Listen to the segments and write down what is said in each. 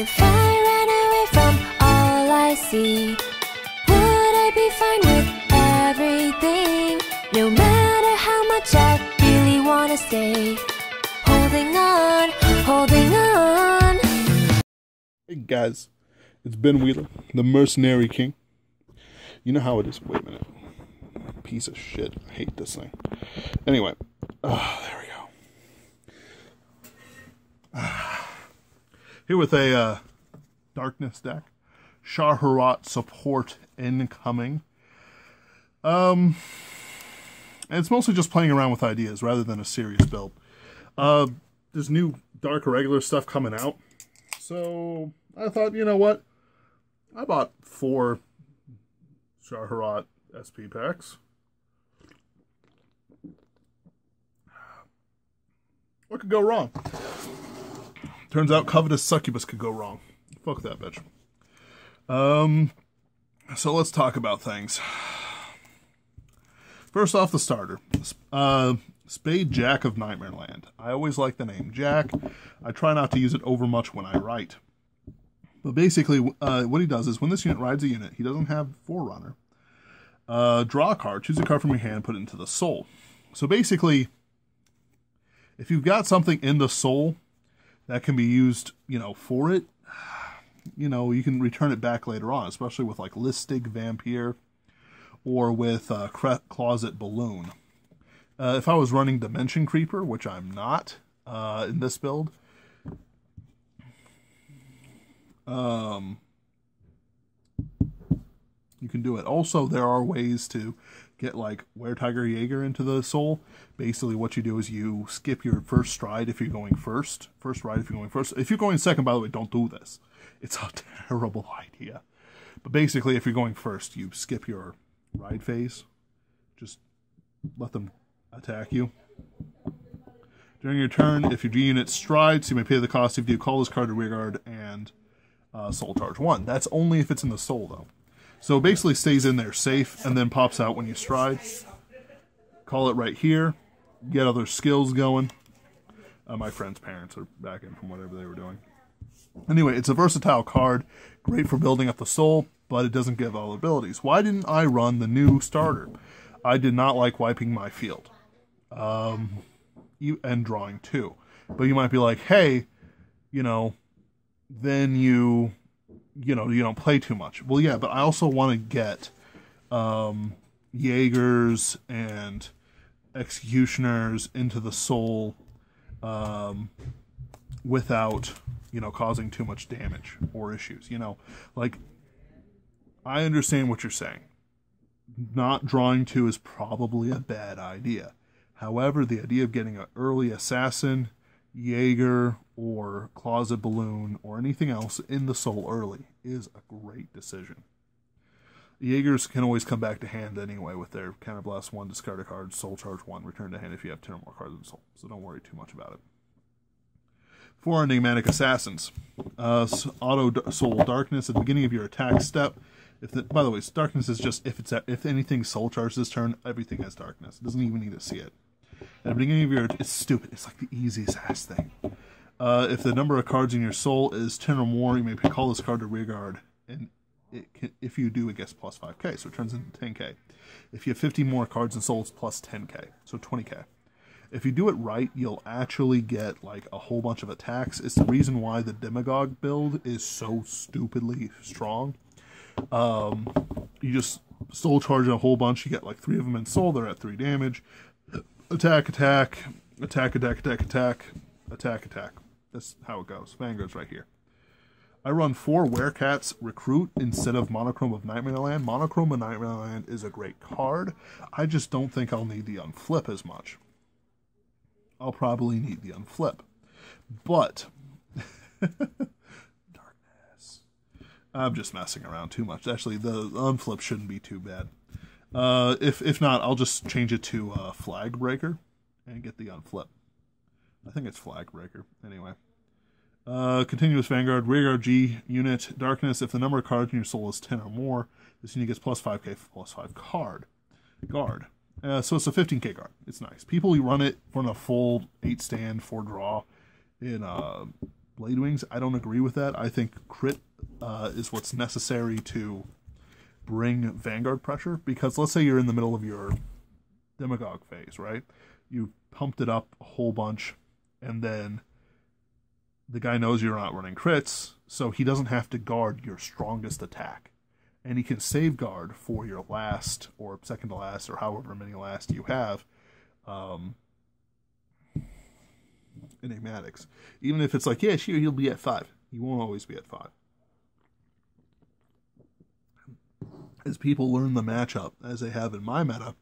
If I ran away from all I see, would I be fine with everything? No matter how much I really wanna stay, holding on, holding on. Hey guys, it's Ben Wheeler, the Mercenary King. You know how it is. Wait a minute. Piece of shit. I hate this thing. Anyway. There we go. Here with a darkness deck. Scharhrot support incoming. And it's mostly just playing around with ideas rather than a serious build. There's new dark irregular stuff coming out. So I thought, you know what? I bought 4 Scharhrot SP packs. What could go wrong? Turns out Covetous Succubus could go wrong. Fuck that bitch. So let's talk about things. First off, the starter. Spade Jack of Nightmare Land. I always like the name Jack. I try not to use it over much when I write. But basically, what he does is when this unit rides a unit, he doesn't have Forerunner. Draw a card, choose a card from your hand, put it into the soul. So basically, if you've got something in the soul that can be used, for it, you can return it back later on, especially with like Listig Vampire or with Closet Balloon. If I was running Dimension Creeper, which I'm not in this build, you can do it. Also, there are ways to get like Were-Tiger Jaeger into the soul. Basically, what you do is you skip your first stride if you're going first. First ride if you're going first. If you're going second, by the way, don't do this. It's a terrible idea. But basically, if you're going first, you skip your ride phase. Just let them attack you. During your turn, if your G unit strides, you may pay the cost if you call this card to rearguard and soul charge 1. That's only if it's in the soul, though. So basically stays in there safe and then pops out when you stride. Call it right here. Get other skills going. My friend's parents are back in from whatever they were doing. Anyway, it's a versatile card. Great for building up the soul, but it doesn't give all abilities. Why didn't I run the new starter? I did not like wiping my field. And drawing too. But you might be like, hey, then you don't play too much. Well, yeah, but I also want to get Jaegers and Executioners into the soul without, causing too much damage or issues. Like, I understand what you're saying. Not drawing 2 is probably a bad idea. However, the idea of getting an early Assassin, Jaeger, or Closet Balloon, or anything else in the soul early is a great decision. Jaegers can always come back to hand anyway with their Counterblast 1, discard a card, soul charge 1, return to hand if you have 10 or more cards in soul. So don't worry too much about it. 4 Enigmatic Assassins. Auto Soul Darkness at the beginning of your attack step. By the way, darkness is just if anything soul charges this turn, everything has darkness. It doesn't even need to see it. At the beginning of your, it's stupid. It's like the easiest ass thing. If the number of cards in your soul is 10 or more, you may call this card to rearguard, and if you do, it gets plus 5k, so it turns into 10k. If you have 50 more cards in soul, it's plus 10k, so 20k. If you do it right, you'll actually get like a whole bunch of attacks. It's the reason why the Demagogue build is so stupidly strong. You just soul charge a whole bunch. You get like 3 of them in soul. They're at 3 damage. Attack, attack, attack, attack, attack, attack, attack, attack. That's how it goes. Vanguard's right here. I run 4 Werecats Recruit instead of Monochrome of Nightmare Land. Monochrome of Nightmare Land is a great card. I just don't think I'll need the unflip as much. I'll probably need the unflip. But darkness. I'm just messing around too much. Actually, the unflip shouldn't be too bad. If not, I'll just change it to Flag Breaker and get the unflip. I think it's Flag Breaker. Anyway. Continuous Vanguard, rearguard G unit, darkness. If the number of cards in your soul is 10 or more, this unit gets plus 5k plus 5 guard. So it's a 15k guard. It's nice. People who run it for a full 8 stand, 4 draw in Blade Wings. I don't agree with that. I think crit is what's necessary to bring Vanguard pressure, because let's say you're in the middle of your demagogue phase, right? You pumped it up a whole bunch, and then the guy knows you're not running crits, so he doesn't have to guard your strongest attack. And he can safeguard for your last, or second to last, or however many last you have, enigmatics. Even if it's like, yeah, sure, he'll be at 5. He won't always be at 5. As people learn the matchup, as they have in my meta,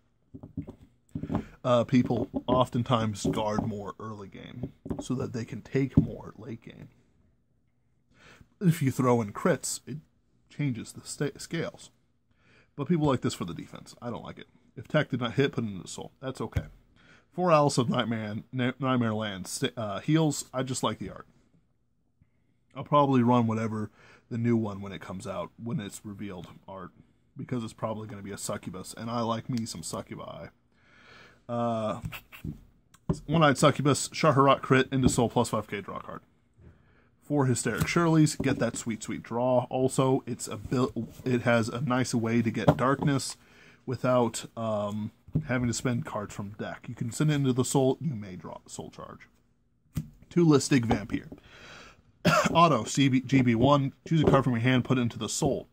people oftentimes guard more early game so that they can take more late game. If you throw in crits, it changes the scales. But people like this for the defense. I don't like it. If tech did not hit, put it into soul. That's okay. 4 Alice of Nightmare Land heals. I just like the art. I'll probably run whatever the new one when it comes out, when it's revealed art, because it's probably going to be a succubus, and I like me some succubi. One-Eyed Succubus, Scharhrot crit into soul plus 5k draw card. 4 Hysteric Shirleys, get that sweet, sweet draw. Also, it has a nice way to get darkness without having to spend cards from deck. You can send it into the soul, you may draw soul charge. 2 Listig Vampire. Auto, GB1, choose a card from your hand, put it into the soul.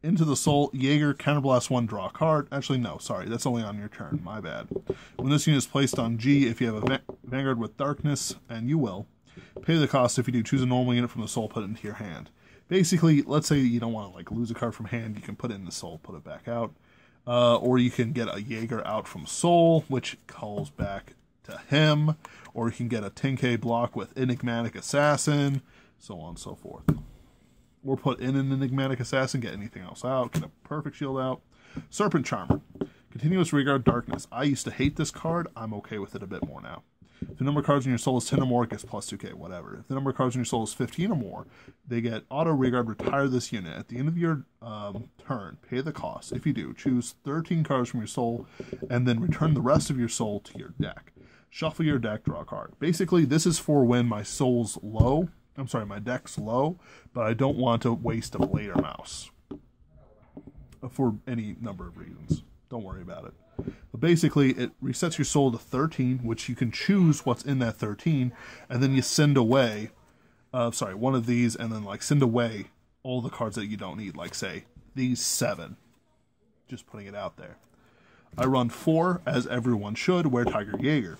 Into the soul, Jaeger, counterblast 1, draw a card. Actually, no, sorry, that's only on your turn, my bad. When this unit is placed on G, if you have a Vanguard with darkness, and you will, pay the cost. If you do, choose a normal unit from the soul, put it into your hand. Basically, let's say you don't want to like lose a card from hand, you can put it in the soul, put it back out. Or you can get a Jaeger out from soul, which calls back to him. Or you can get a 10k block with Enigmatic Assassin, so on and so forth. Or put in an Enigmatic Assassin, get anything else out, get a perfect shield out. Serpent Charmer. Continuous Rearguard Darkness. I used to hate this card. I'm okay with it a bit more now. If the number of cards in your soul is 10 or more, it gets plus 2k, whatever. If the number of cards in your soul is 15 or more, they get auto Rearguard, retire this unit. At the end of your turn, pay the cost. If you do, choose 13 cards from your soul, and then return the rest of your soul to your deck. Shuffle your deck, draw a card. Basically, this is for when my soul's low. I'm sorry, my deck's low, but I don't want to waste a Blade or Mouse. For any number of reasons. Don't worry about it. But basically, it resets your soul to 13, which you can choose what's in that 13, and then you send away, one of these, and then like send away all the cards that you don't need, like say, these 7. Just putting it out there. I run 4, as everyone should, wear Tiger Jaeger.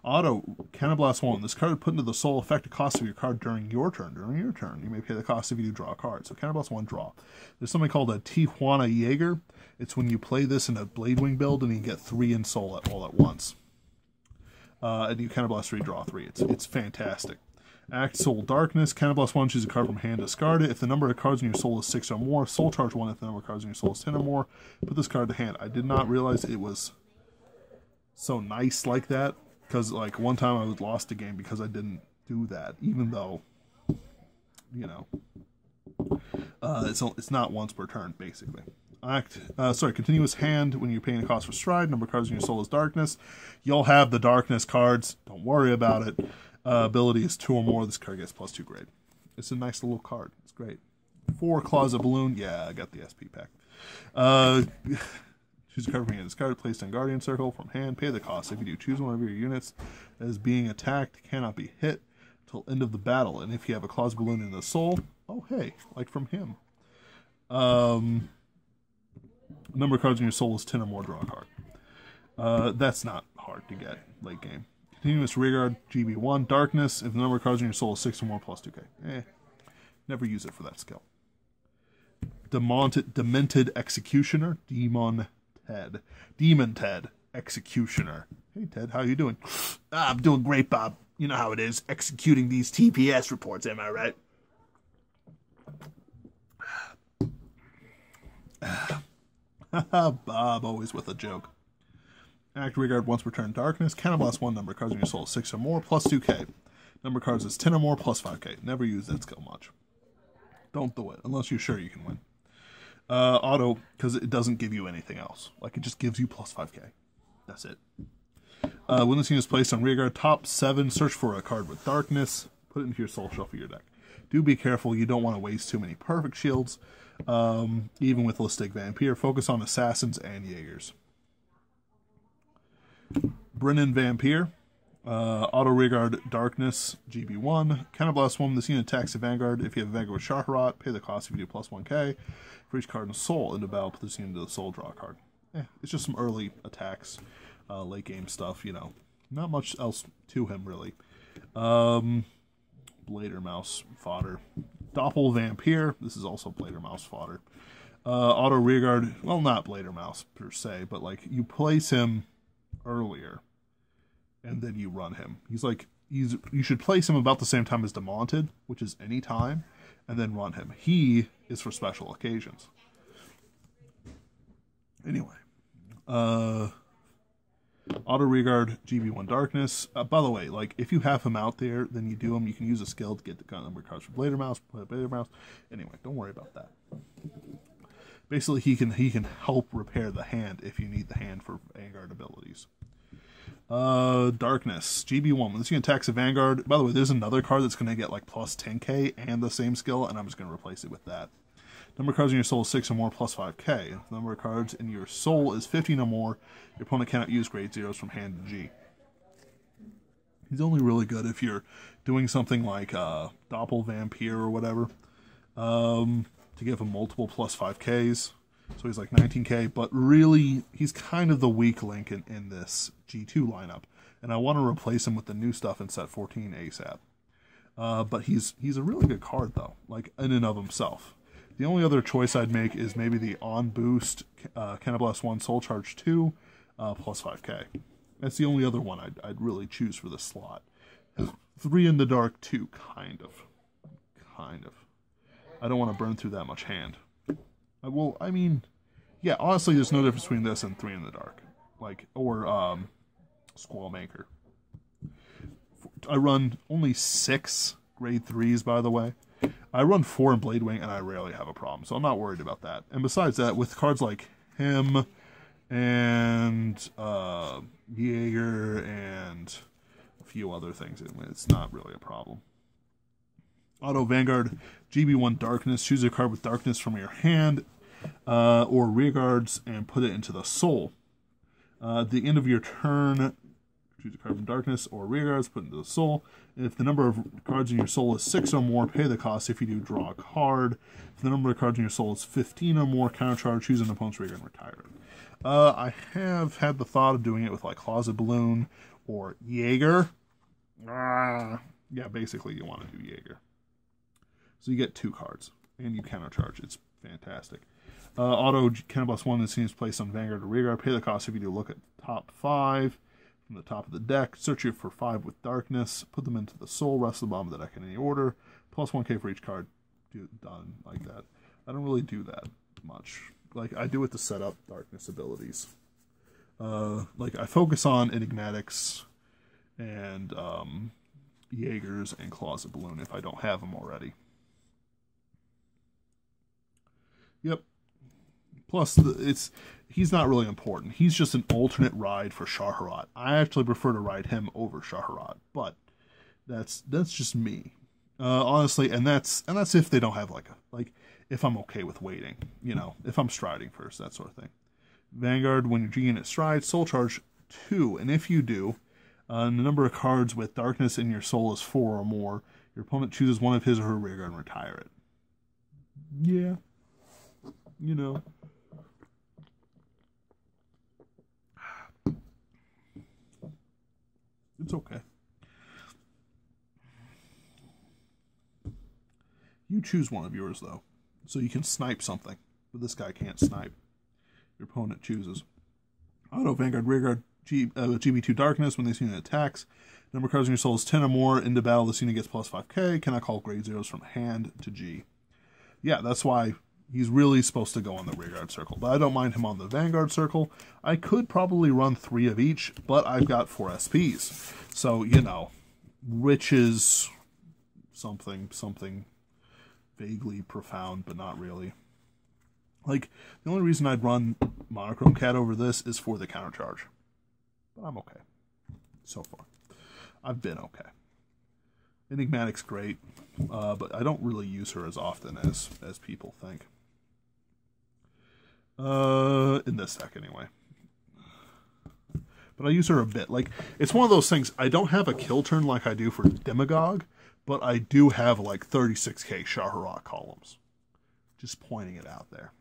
Auto, Counterblast 1. This card put into the soul effect the cost of your card during your turn. During your turn, you may pay the cost if you do draw a card. So Counterblast 1, draw. There's something called a Tijuana Jaeger. It's when you play this in a Blade Wing build and you get 3 in soul all at once. And you Counterblast 3, draw 3. It's fantastic. Act Soul Darkness. Counterblast 1, choose a card from hand, discard it. If the number of cards in your soul is 6 or more, Soul Charge 1. If the number of cards in your soul is 10 or more, put this card to hand. I did not realize it was so nice like that. Because, like, one time I was lost a game because I didn't do that, even though, you know, it's not once per turn, basically. Continuous hand when you're paying a cost for stride. Number of cards in your soul is darkness. You'll have the darkness cards. Don't worry about it. Ability is 2 or more. This card gets plus 2 grade. It's a nice little card. It's great. 4 Closet Balloon. Yeah, I got the SP pack. Choose a card from your hand. Discard, placed in Guardian Circle from hand. Pay the cost. If you do, choose one of your units that is being attacked, cannot be hit till end of the battle. And if you have a Closet Balloon in the soul, oh hey, like from him. Number of cards in your soul is 10 or more, draw a card. That's not hard to get late game. Continuous Rearguard, GB1, Darkness. If the number of cards in your soul is 6 or more, plus 2k. Never use it for that skill. Demented Executioner, Demon Ted, Executioner. Hey Ted, how you doing? I'm doing great, Bob. You know how it is, executing these TPS reports, am I right? Bob, always with a joke. Act Rearguard once per turn, Darkness. Counterblast 1, number of cards in your soul is 6 or more, plus 2k. Number of cards is 10 or more, plus 5k. Never use that skill much. Don't do it, unless you're sure you can win. Auto, because it doesn't give you anything else. Like, it just gives you plus 5k. That's it. When this unit is placed on Rearguard, top 7, search for a card with darkness. Put it into your soul, shuffle your deck. Do be careful, you don't want to waste too many perfect shields, even with Listic Vampire. Focus on Assassins and Jaegers. Brennan Vampire. Auto Rearguard Darkness, GB1. Counterblast 1 when this unit attacks the Vanguard. If you have a Vanguard with Scharhrot, pay the cost if you do plus 1k. For each card in Soul into battle, put this unit into the Soul, draw a card. It's just some early attacks, late game stuff, you know. Not much else to him, really. Blader Mouse fodder. Doppel Vampire. This is also Blader Mouse fodder. Auto Rearguard. Well, not Blader Mouse per se, but like you place him earlier, and then you run him. You should place him about the same time as Demonted, which is any time, and then run him. He is for special occasions. Anyway, Auto Rearguard GB1 Darkness. By the way, like if you have him out there, then you do him. You can use a skill to get the number of cards for Blader Mouse. Play Blader Mouse. Anyway, don't worry about that. Basically, he can help repair the hand if you need the hand for Vanguard abilities. Darkness, GB1. When this unit attacks a Vanguard, by the way, there's another card that's going to get like plus 10k and the same skill, and I'm just going to replace it with that. Number of cards in your soul is 6 or more plus 5k. Number of cards in your soul is 15 or more. Your opponent cannot use grade zeros from hand to G. He's only really good if you're doing something like Doppel Vampire or whatever, to give him multiple plus 5ks. So he's like 19k, but really, he's kind of the weak link in this G2 lineup. And I want to replace him with the new stuff in set 14 ASAP. But he's a really good card, though, like in and of himself. The only other choice I'd make is maybe the on boost Counterblast 1 Soul Charge 2 plus 5k. That's the only other one I'd really choose for this slot. 3 in the dark, 2, kind of. I don't want to burn through that much hand. Well, I mean, yeah, honestly, there's no difference between this and 3 in the dark. Like, or Squall Maker. I run only 6 grade 3s, by the way. I run 4 in Blade Wing, and I rarely have a problem, so I'm not worried about that. And besides that, with cards like him and Jaeger and a few other things, it's not really a problem. Auto Vanguard, GB1 Darkness. Choose a card with Darkness from your hand or rearguards and put it into the Soul. At the end of your turn, choose a card from Darkness or rearguards, put it into the Soul. And if the number of cards in your Soul is 6 or more, pay the cost. If you do, draw a card. If the number of cards in your Soul is 15 or more, countercharge, choose an opponent's rearguard and retire it. I have had the thought of doing it with like Closet Balloon or Jaeger. Yeah, basically you want to do Jaeger. So you get 2 cards, and you countercharge. It's fantastic. Auto Counterblast 1 that seems placed on Vanguard or Rearguard. Pay the cost if you do look at top 5 from the top of the deck. Search it for 5 with Darkness. Put them into the Soul. Rest of the bottom of the deck in any order. Plus 1k for each card. Done like that. I don't really do that much. Like, I do it to set up Darkness abilities. Like, I focus on Enigmatics and Jaegers and Closet Balloon if I don't have them already. Yep. Plus, he's not really important. He's just an alternate ride for Scharhrot. I actually prefer to ride him over Scharhrot, but that's just me, honestly. And that's if they don't have like if I'm okay with waiting, you know, if I'm striding first, that sort of thing. Vanguard, when your G unit strides, Soul Charge 2, and if you do, the number of cards with Darkness in your Soul is 4 or more. Your opponent chooses one of his or her rearguard and retire it. Yeah. You know. It's okay. You choose one of yours, though. So you can snipe something. But this guy can't snipe. Your opponent chooses. Auto Vanguard Rearguard GB2 Darkness. When this unit attacks, number of cards in your soul is 10 or more. Into battle, this unit gets plus 5k. Cannot call grade zeros from hand to G. Yeah, that's why he's really supposed to go on the Rearguard circle. But I don't mind him on the Vanguard circle. I could probably run 3 of each, but I've got 4 SPs. So, you know, riches, something vaguely profound, but not really. Like, the only reason I'd run Monochrome Cat over this is for the countercharge. But I'm okay. So far. I've been okay. Enigmatic's great, but I don't really use her as often as people think. In this deck, anyway. But I use her a bit. Like, it's one of those things, I don't have a kill turn like I do for Demagogue, but I do have, like, 36k Scharhrot columns. Just pointing it out there.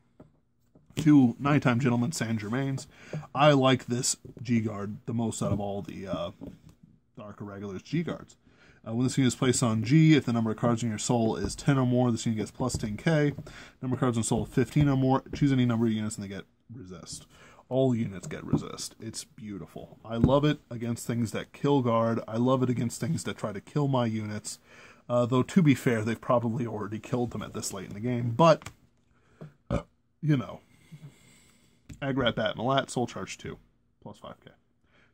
2 Nighttime Gentlemen Saint Germains. I like this G-Guard the most out of all the Dark Irregulars G-Guards. When this unit is placed on G, if the number of cards in your soul is 10 or more, this unit gets plus 10k. Number of cards in soul 15 or more, choose any number of units and they get resist. All units get resist. It's beautiful. I love it against things that kill guard. I love it against things that try to kill my units. Though, to be fair, they've probably already killed them at this late in the game. But, you know. Agrat Bat Malat, Soul Charge 2. Plus 5k.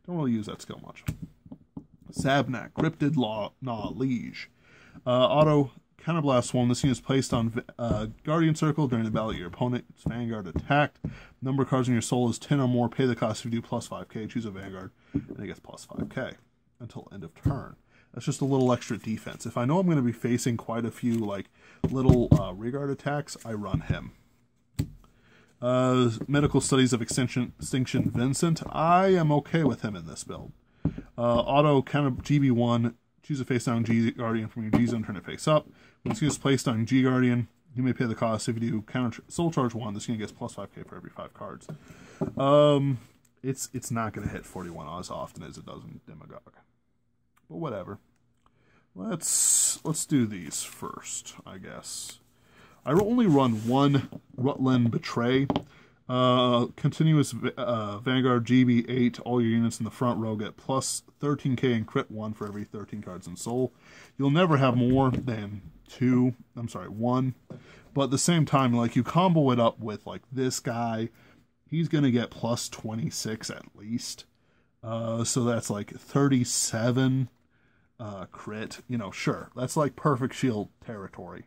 Don't really use that skill much. Sabnak, Cryptid Liege. Auto Counterblast 1. This unit is placed on Guardian Circle during the battle of your opponent's Vanguard attacked. Number of cards in your soul is 10 or more. Pay the cost if you do plus 5k. Choose a Vanguard, and it gets plus 5k until end of turn. That's just a little extra defense. If I know I'm going to be facing quite a few like little rearguard attacks, I run him. Medical Studies of Extinction Vincent. I am okay with him in this build. Auto counter GB1. Choose a face down G Guardian from your G zone, turn it face up. When this unit is placed on G Guardian, you may pay the cost. If you do counter Soul Charge 1, this unit gets plus 5k for every 5 cards. It's not going to hit 41 as often as it does in Demagogue. But whatever. Let's do these first, I guess. I only run one Rutland Betray. Continuous Vanguard GB8. All your units in the front row get plus 13k and crit 1 for every 13 cards in soul. You'll never have more than 1. But at the same time, like, you combo it up with like this guy, he's gonna get plus 26 at least. So that's like 37 crit. You know, sure, that's like perfect shield territory.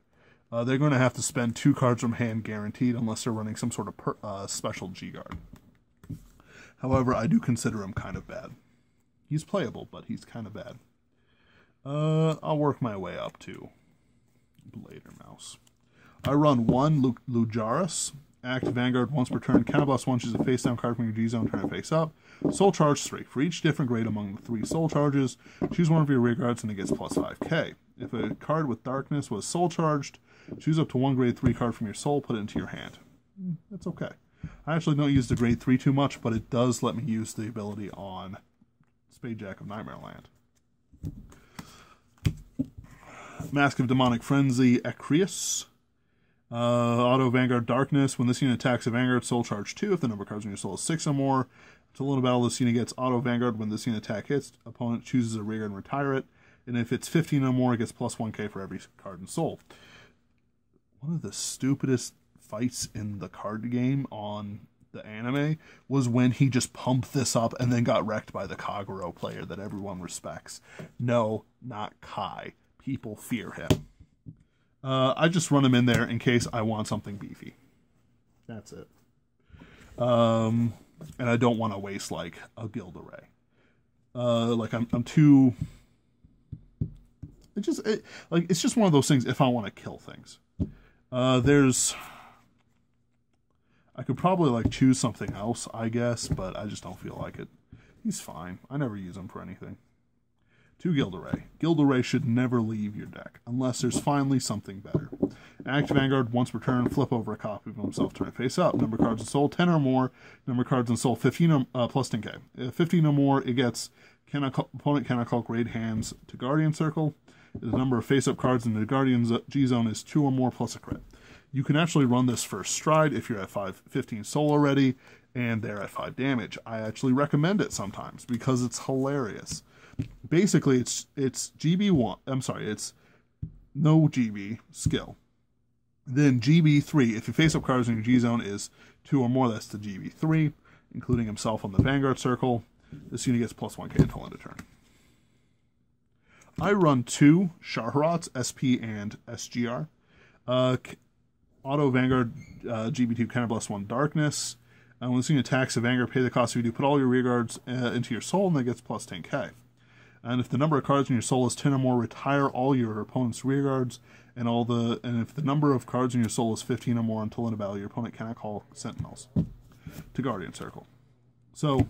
They're going to have to spend 2 cards from hand guaranteed unless they're running some sort of special G-Guard. However, I do consider him kind of bad. He's playable, but he's kind of bad. I'll work my way up to Blader Mouse. I run 1 Lujaris. Act Vanguard once per turn. Counterblast 1, choose a face down card from your G zone, turn it face up. Soul Charge 3. For each different grade among the 3 Soul Charges, choose one of your rearguards and it gets plus 5k. If a card with Darkness was Soul Charged, choose up to 1 grade 3 card from your soul, put it into your hand. That's okay. I actually don't use the grade 3 too much, but it does let me use the ability on Spadejack of Nightmare Land. Mask of Demonic Frenzy, Acreus. Auto Vanguard Darkness. When this unit attacks a Vanguard, Soul Charge 2. If the number of cards in your soul is 6 or more, until in a battle, this unit gets Auto Vanguard. When this unit attack hits, opponent chooses a rearguard and retire it. And if it's 15 or more, it gets plus 1k for every card in soul. One of the stupidest fights in the card game on the anime was when he just pumped this up and then got wrecked by the Kagero player that everyone respects. No, not Kai. People fear him. I just run him in there in case I want something beefy. That's it. And I don't want to waste like a guild array. Like I'm too. It's just one of those things. If I want to kill things, I could probably like choose something else, I guess, but I just don't feel like it. He's fine. I never use him for anything. 2 Guild Array. Guild Array should never leave your deck, unless there's finally something better. Act Vanguard once per turn, flip over a copy of himself, turn it face up. Number of cards in soul, 10 or more. Number of cards in soul, 15 or, plus 10k. If 15 or more, it gets opponent cannot call Great Hands to Guardian Circle. The number of face-up cards in the Guardian's G-Zone is 2 or more plus a crit. You can actually run this first stride if you're at 15 soul already, and they're at 5 damage. I actually recommend it sometimes, because it's hilarious. Basically, it's GB1. I'm sorry, it's no GB skill. Then GB3, if your face-up cards in your G-Zone is 2 or more, that's the GB3, including himself on the Vanguard Circle. This unit gets plus 1k until end of turn. I run 2 Scharhrots, SP and SGR. Auto Vanguard GB2 Counterblast 1 Darkness. When this unit attacks a Vanguard, pay the cost if you do. Put all your rearguards into your soul, and that gets plus 10k. And if the number of cards in your soul is 10 or more, retire all your opponent's rearguards, and if the number of cards in your soul is 15 or more until in a battle, your opponent cannot call sentinels to Guardian Circle. So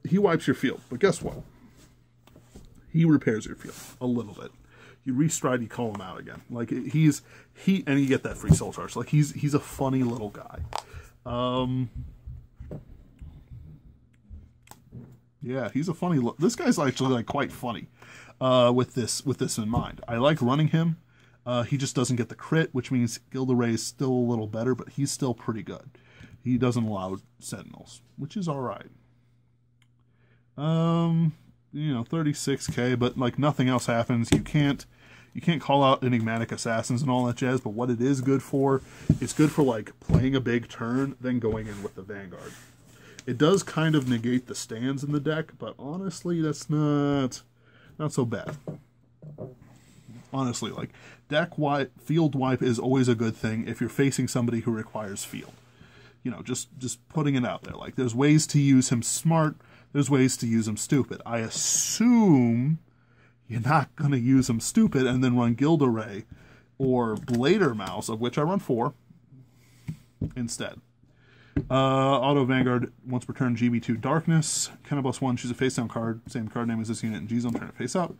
he wipes your field, but guess what? He repairs your field a little bit. You restride, you call him out again. Like and you get that free soul charge. Like he's a funny little guy. Yeah, he's a funny. This guy's actually like quite funny. With this in mind, I like running him. He just doesn't get the crit, which means Gilderay is still a little better, but he's still pretty good. He doesn't allow sentinels, which is all right. 36k, but like nothing else happens. You can't call out enigmatic assassins and all that jazz. But what it is good for, it's good for like playing a big turn, then going in with the Vanguard. It does kind of negate the stands in the deck, but honestly, that's not so bad. Honestly, like deck wipe, field wipe is always a good thing if you're facing somebody who requires field. You know, just putting it out there. Like there's ways to use him smart, there's ways to use him stupid. I assume you're not going to use him stupid and then run Gilderay or Blader Mouse, of which I run 4 instead. Auto Vanguard, once per turn, GB2 Darkness. +1, choose a face down card, same card name as this unit in G zone, turn it face up.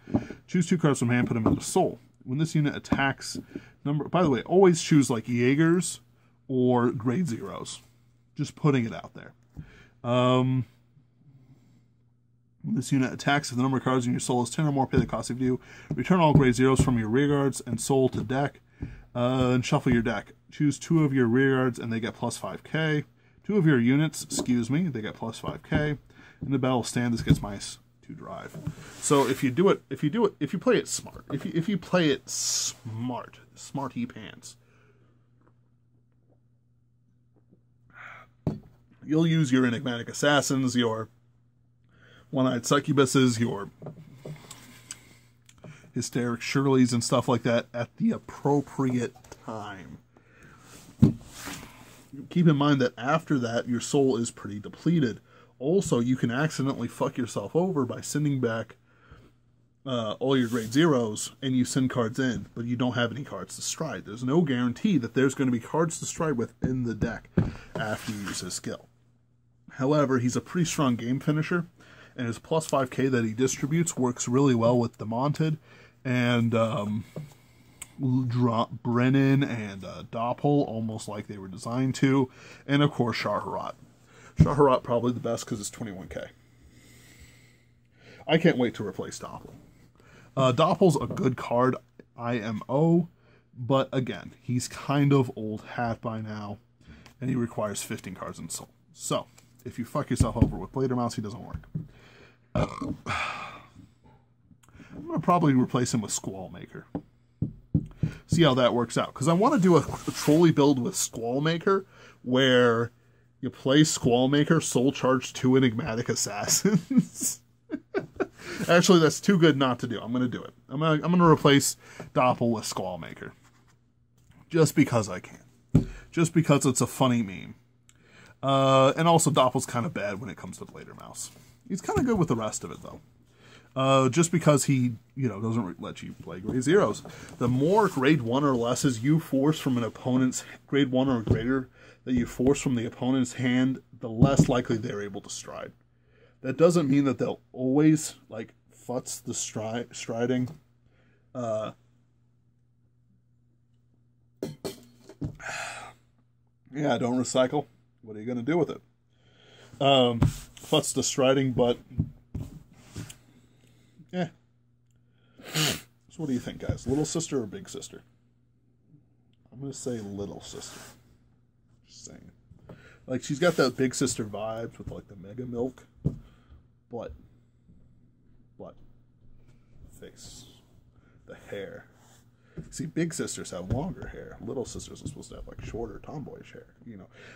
Choose 2 cards from hand, put them into soul. When this unit attacks, by the way, always choose like Jaegers or grade 0s. Just putting it out there. When this unit attacks, if the number of cards in your soul is 10 or more, pay the cost of view. Return all grade 0s from your rearguards and soul to deck. And shuffle your deck. Choose 2 of your rearguards and they get +5k. 2 of your units, they get +5k. In the battle stand, this gets -2 drive. So if you play it smart, if you play it smart, smarty pants, you'll use your enigmatic assassins, your one-eyed succubuses, your hysteric Shirleys and stuff like that at the appropriate time. Keep in mind that after that, your soul is pretty depleted. Also, you can accidentally fuck yourself over by sending back all your grade 0s, and you send cards in, but you don't have any cards to stride. There's no guarantee that there's going to be cards to stride with in the deck after you use his skill. However, he's a pretty strong game finisher, and his +5k that he distributes works really well with the Mounted, and drop Brennan and Doppel almost like they were designed to, and of course Scharhrot. Scharhrot probably the best because it's 21k. I can't wait to replace Doppel. Doppel's a good card, IMO, but again, he's kind of old hat by now, and he requires 15 cards in soul. So, if you fuck yourself over with Blader Mouse, he doesn't work. I'm going to probably replace him with Squall Maker. See how that works out. Because I want to do a trolley build with Squall Maker, where you play Squall Maker, soul charge 2 enigmatic assassins. Actually, that's too good not to do. I'm going to do it. I'm going to replace Doppel with Squall Maker. Just because I can. Just because it's a funny meme. And also, Doppel's kind of bad when it comes to Blader Mouse. He's kind of good with the rest of it, though. Just because he, doesn't let you play grade 0s. The more grade 1 or lesses you force from an opponent's grade 1 or greater that you force from the opponent's hand, the less likely they're able to stride. That doesn't mean that they'll always, futz the striding. Yeah, don't recycle. What are you going to do with it? Futz the striding, but yeah. So what do you think, guys? Little sister or big sister? I'm going to say little sister. Just saying. She's got that big sister vibes with, the mega milk. But. Face. The hair. See, big sisters have longer hair. Little sisters are supposed to have, shorter tomboyish hair.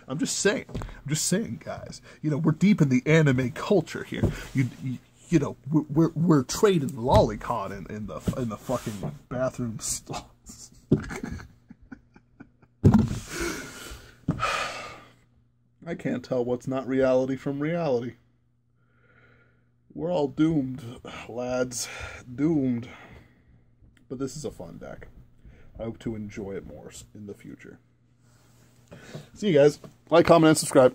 I'm just saying, guys. We're deep in the anime culture here. We're trading lolicon in the fucking bathroom stalls. I can't tell what's not reality from reality. We're all doomed, lads. Doomed. But this is a fun deck. I hope to enjoy it more in the future. See you guys. Like, comment, and subscribe.